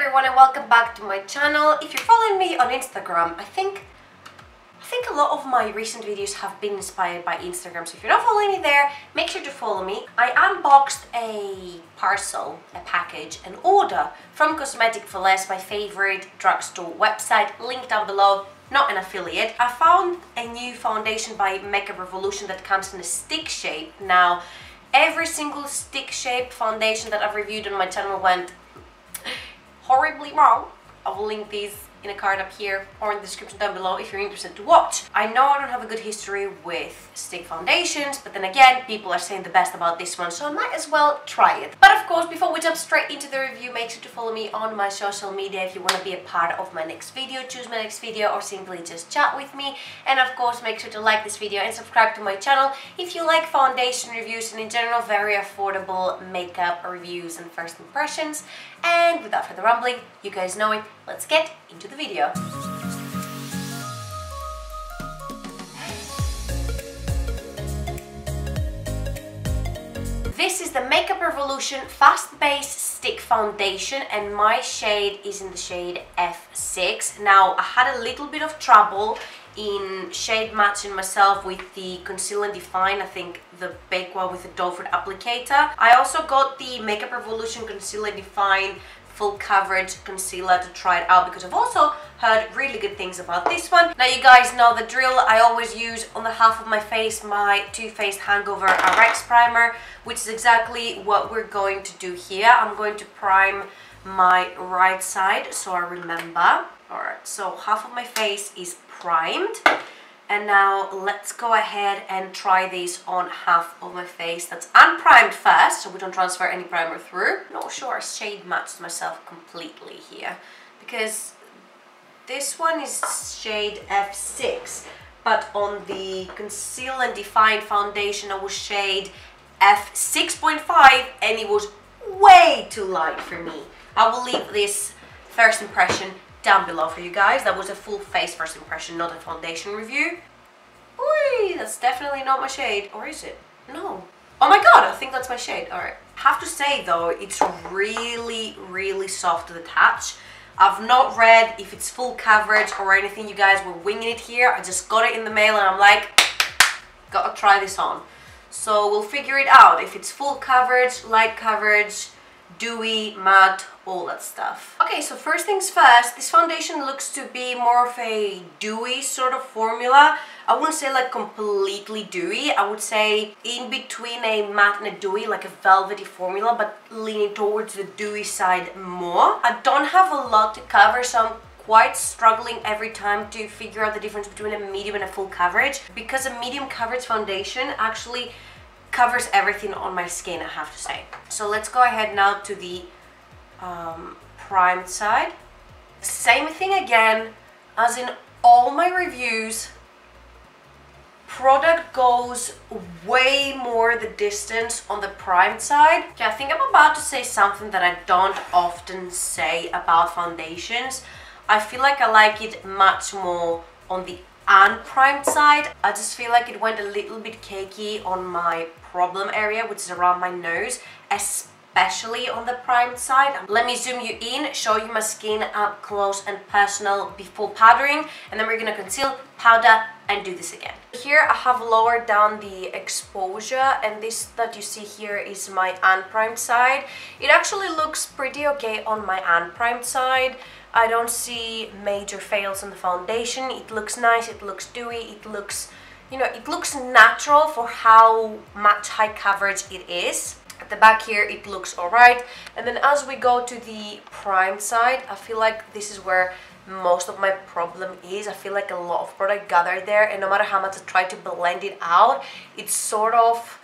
everyone and welcome back to my channel. If you're following me on Instagram, I think a lot of my recent videos have been inspired by Instagram, so if you're not following me there, make sure to follow me. I unboxed a parcel, a package, an order from Cosmetic for Less, my favorite drugstore website, link down below, not an affiliate. I found a new foundation by Makeup Revolution that comes in a stick shape. Now, every single stick shape foundation that I've reviewed on my channel went horribly wrong. I will link these in a card up here or in the description down below if you're interested to watch. I know I don't have a good history with stick foundations, but then again, people are saying the best about this one, so I might as well try it. But of course, before we jump straight into the review, make sure to follow me on my social media if you want to be a part of my next video, choose my next video, or simply just chat with me. And of course, make sure to like this video and subscribe to my channel if you like foundation reviews and in general very affordable makeup reviews and first impressions. And without further rambling, you guys know it, let's get into the video. This is the Makeup Revolution Fast Base Stick Foundation and my shade is in the shade F6. Now, I had a little bit of trouble in shade matching myself with the Conceal and Define, I think the big one with the doe foot applicator. I also got the Makeup Revolution Conceal and Define full coverage concealer to try it out because I've also heard really good things about this one. Now you guys know the drill. I always use on the half of my face my Too Faced Hangover RX primer, which is exactly what we're going to do here. I'm going to prime my right side so I remember. Alright, so half of my face is primed. And now let's go ahead and try this on half of my face that's unprimed first, so we don't transfer any primer through. Not sure I shade matched myself completely here, because this one is shade F6, but on the Conceal and Define foundation I was shade F6.5 and it was way too light for me. I will leave this first impression down below for you guys. That was a full face first impression, not a foundation review. Oi, that's definitely not my shade. Or is it? No. Oh my god, I think that's my shade. Alright. Have to say though, it's really soft to the touch. I've not read if it's full coverage or anything. You guys were winging it here. I just got it in the mail and I'm like, gotta try this on. So we'll figure it out. If it's full coverage, light coverage, dewy, matte, all that stuff. Okay, so first things first, this foundation looks to be more of a dewy sort of formula. I wouldn't say like completely dewy. I would say in between a matte and a dewy, like a velvety formula, but leaning towards the dewy side more. I don't have a lot to cover, so I'm quite struggling every time to figure out the difference between a medium and a full coverage, because a medium coverage foundation actually covers everything on my skin, I have to say. So let's go ahead now to the primed side. Same thing again as in all my reviews. Product goes way more the distance on the primed side. Okay, I think I'm about to say something that I don't often say about foundations. I feel like I like it much more on the unprimed side. I just feel like it went a little bit cakey on my problem area, which is around my nose, especially on the primed side. Let me zoom you in, show you my skin up close and personal before powdering, and then we're gonna conceal, powder, and do this again. Here I have lowered down the exposure, and this that you see here is my unprimed side. It actually looks pretty okay on my unprimed side. I don't see major fails on the foundation. It looks nice, it looks dewy, it looks, you know, it looks natural for how much high coverage it is. At the back here it looks alright, and then as we go to the primed side, I feel like this is where most of my problem is. I feel like a lot of product gathered there, and no matter how much I try to blend it out, it's sort of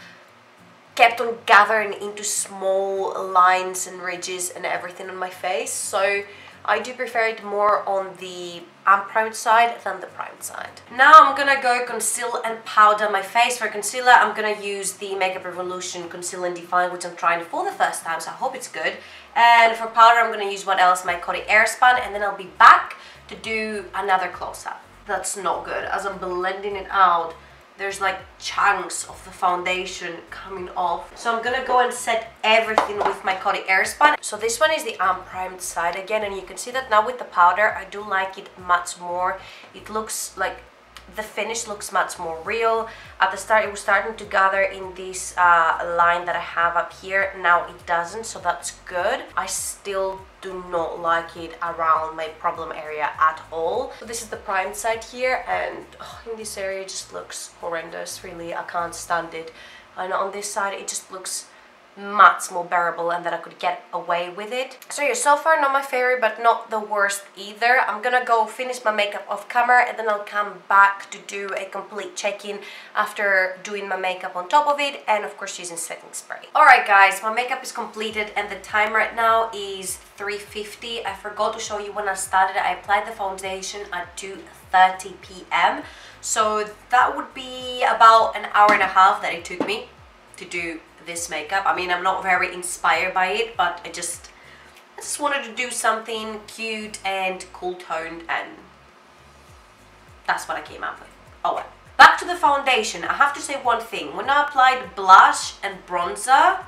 kept on gathering into small lines and ridges and everything on my face. So I do prefer it more on the unprimed side than the primed side. Now I'm gonna go conceal and powder my face. For concealer, I'm gonna use the Makeup Revolution Conceal and Define, which I'm trying for the first time, so I hope it's good. And for powder, I'm gonna use what else? My Coty Airspun, and then I'll be back to do another close-up. That's not good. As I'm blending it out, there's like chunks of the foundation coming off. So I'm gonna go and set everything with my Coty Airspun. So this one is the unprimed side again, and you can see that now with the powder, I do like it much more. It looks like the finish looks much more real. At the start it was starting to gather in this line that I have up here. Now it doesn't, so that's good. I still do not like it around my problem area at all. So this is the primed side here, and in this area it just looks horrendous, really. I can't stand it. And on this side it just looks much more bearable and that I could get away with it. So yeah, so far not my favorite, but not the worst either. I'm gonna go finish my makeup off camera, and then I'll come back to do a complete check-in after doing my makeup on top of it, and of course using setting spray. Alright guys, my makeup is completed and the time right now is 3:50. I forgot to show you when I started. I applied the foundation at 2:30 p.m. So that would be about an hour and a half that it took me to do this makeup. I mean, I'm not very inspired by it, but I just wanted to do something cute and cool toned, and that's what I came up with. Oh well. Back to the foundation. I have to say one thing. When I applied blush and bronzer,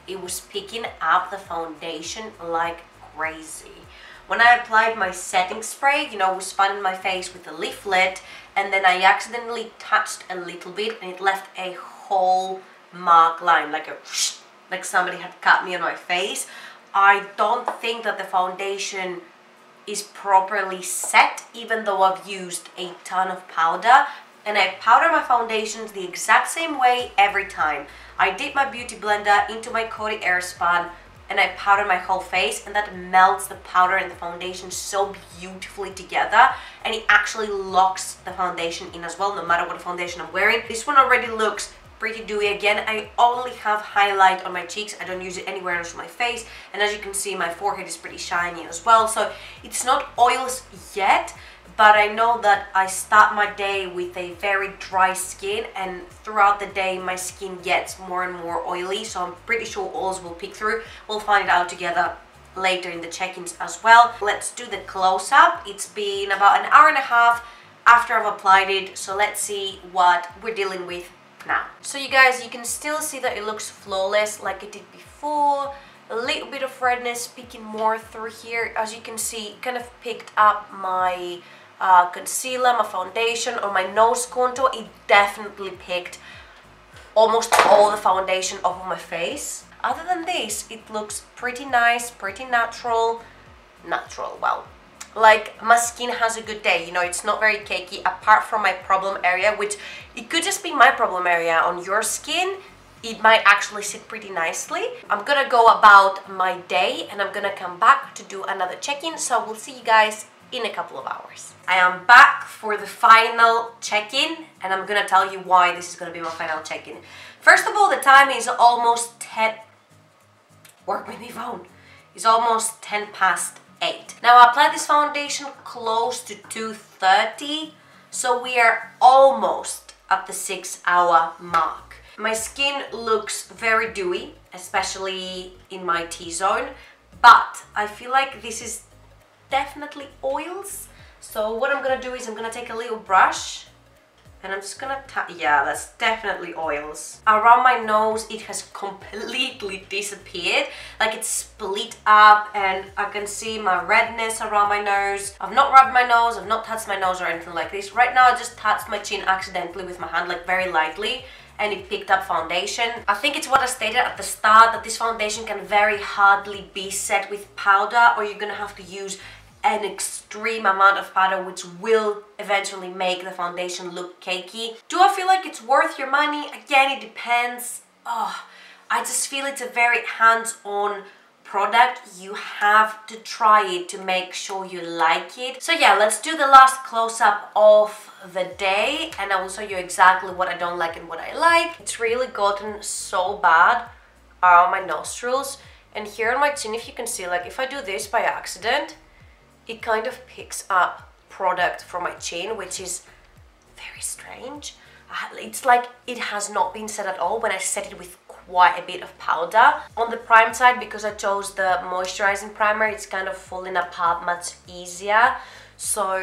it was picking up the foundation like crazy. When I applied my setting spray, you know, was fanning my face with a leaflet, and then I accidentally touched a little bit and it left a whole mark line, like somebody had cut me on my face. I don't think that the foundation is properly set, even though I've used a ton of powder, and I powder my foundations the exact same way every time. I dip my beauty blender into my Coty Airspun and I powder my whole face, and that melts the powder and the foundation so beautifully together, and it actually locks the foundation in as well, no matter what foundation I'm wearing. This one already looks pretty dewy. Again, I only have highlight on my cheeks. I don't use it anywhere else on my face, and as you can see, my forehead is pretty shiny as well. So it's not oils yet, but I know that I start my day with a very dry skin, and throughout the day my skin gets more and more oily, so I'm pretty sure oils will peek through. We'll find it out together later in the check-ins as well. Let's do the close-up. It's been about an hour and a half after I've applied it, so let's see what we're dealing with now. So you guys, you can still see that it looks flawless like it did before. A little bit of redness peeking more through here. As you can see, it kind of picked up my concealer, my foundation, or my nose contour. It definitely picked almost all the foundation off of my face. Other than this, it looks pretty nice, pretty natural. Well, like my skin has a good day, you know, it's not very cakey, apart from my problem area, which it could just be my problem area. On your skin, it might actually sit pretty nicely. I'm gonna go about my day and I'm gonna come back to do another check-in, so we'll see you guys in a couple of hours. I am back for the final check-in, and I'm gonna tell you why this is gonna be my final check-in. First of all, the time is almost 10... Work with me phone. It's almost 10 past 8. Now I applied this foundation close to 2:30, so we are almost at the 6-hour mark. My skin looks very dewy, especially in my T-zone, but I feel like this is definitely oils. So what I'm gonna do is I'm gonna take a little brush and I'm just gonna yeah, that's definitely oils. Around my nose it has completely disappeared, like it's split up, and I can see my redness around my nose. I've not rubbed my nose, I've not touched my nose or anything like this. Right now I just touched my chin accidentally with my hand, like very lightly, and it picked up foundation. I think it's what I stated at the start, that this foundation can very hardly be set with powder, or you're gonna have to use an extreme amount of powder, which will eventually make the foundation look cakey. Do I feel like it's worth your money? Again, it depends. I just feel it's a very hands-on product. You have to try it to make sure you like it. So yeah, let's do the last close-up of the day, and I will show you exactly what I don't like and what I like. It's really gotten so bad around my nostrils, and here on my chin, if you can see, like if I do this by accident, it kind of picks up product from my chin, which is very strange. It's like it has not been set at all when I set it with quite a bit of powder. On the prime side, because I chose the moisturizing primer, it's kind of falling apart much easier. So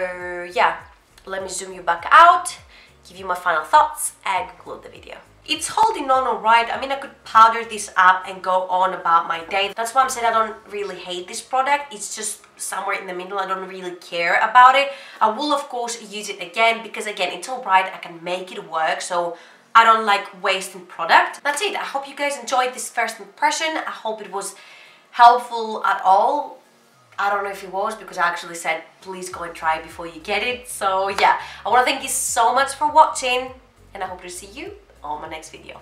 yeah, let me zoom you back out. give you my final thoughts and conclude the video. It's holding on alright. I mean, I could powder this up and go on about my day. That's why I'm saying I don't really hate this product. It's just somewhere in the middle. I don't really care about it. I will of course use it again because again, it's alright. I can make it work. So I don't like wasting product. That's it. I hope you guys enjoyed this first impression. I hope it was helpful at all. I don't know if it was because I actually said please go and try it before you get it. So yeah, I want to thank you so much for watching and I hope to see you on my next video.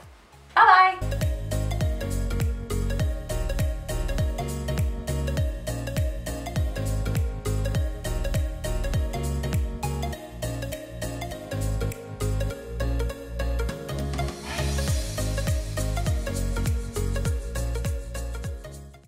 Bye bye!